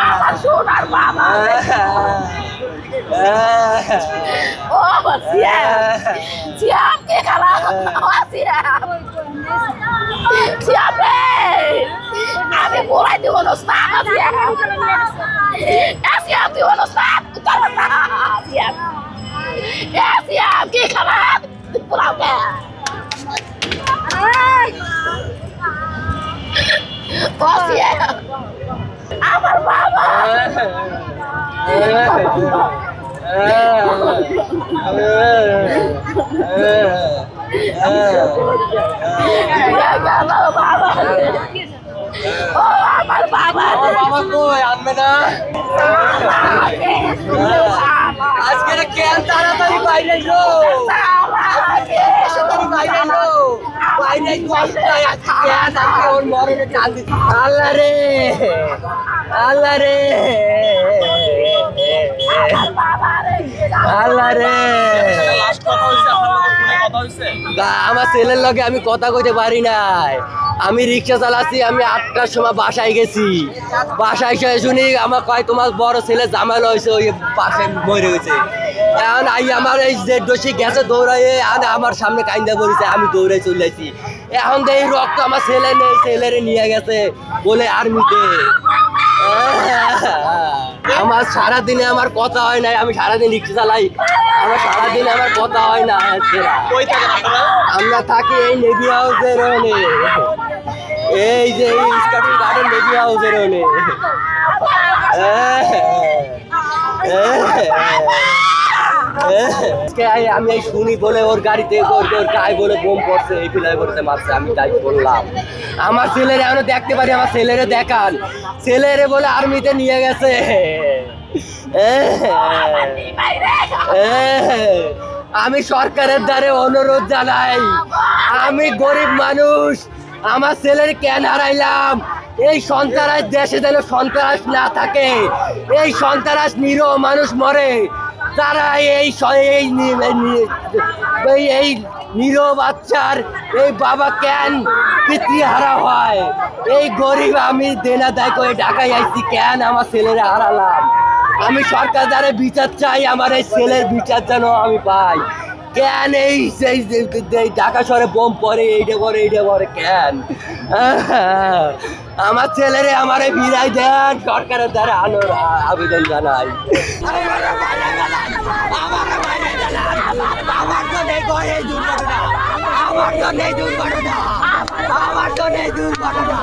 আমার সোনার বাবা ও সিয়াম কে খেলা সিয়াম রে আমি বলাই দিব না সিয়াম দিব না সিয়াম সিয়াম কে খেলা পুরাও কে আমার বাবা আমার বাবা কই আনবে না আজকে কেন তাড়াতাড়ি বাইরে এসো আল্লাহ রে আল্লাহ রে আল্লাহ রে আমার ছেলের লগে আমি কথা কইতে পারি নাই আমি রিক্সা চালাচ্ছি আমি 8টার সময় বাসায় গেছি বাসায় এসে শুনি আমার কয় তোমার বড় ছেলে জামাল হয়েছে ওই পাশে মরে গেছে এখন আমার এই যে দোষী গেছে দৌড়াইয়ে আমার সামনে কাইন্দা পড়েছে আমি দৌড়াই চলে যাচ্ছি এখন এই রক্ত আমার ছেলে নেই ছেলেরে নিয়ে গেছে বলে আর্মিতে আমার সারাদিনে আমার কথা হয় নাই আমি সারাদিন রিক্সা চালাই আমার সারাদিনে আমার কথা হয় না আমরা থাকি এই নেভি হাউসের ওনে এই যে স্কার্টিং গার্ডেন নেভি হাউসের ওনে আমি এই শুনি বলে ওর গাড়িতে ওর গায়ে বলে বোম পড়ছে এই ফিলাই করতে মারছে আমি তাই বললাম আমার ছেলেরে এখনো দেখতে পারি আমার ছেলেরে দেখান ছেলেরে বলে আর্মিতে নিয়ে গেছে আমি সরকারের দ্বারে অনুরোধ জানাই আমি গরিব মানুষ আমার ছেলের কেন হারাইলাম এই সন্ত্রাস দেশে যেন সন্ত্রাস না থাকে এই সন্ত্রাস নিরীহ মানুষ মরে তারা এই নিরীহ বাচ্চার এই বাবা কেন পিতৃহারা হয় এই গরিব আমি দেনা দায় করে ঢাকায় আইছি কেন আমার ছেলেরা হারালাম আমি সরকার দ্বারা বিচার চাই আমার এই ছেলের বিচার যেন আমি পাই কেন এই ঢাকা শহরে বোম পড়ে এইটা করে কেন আমার ছেলেরে আমার বিদায় দেন সরকারের দ্বারা আবেদন জানাই আমার তো নেই দুর্ঘটনা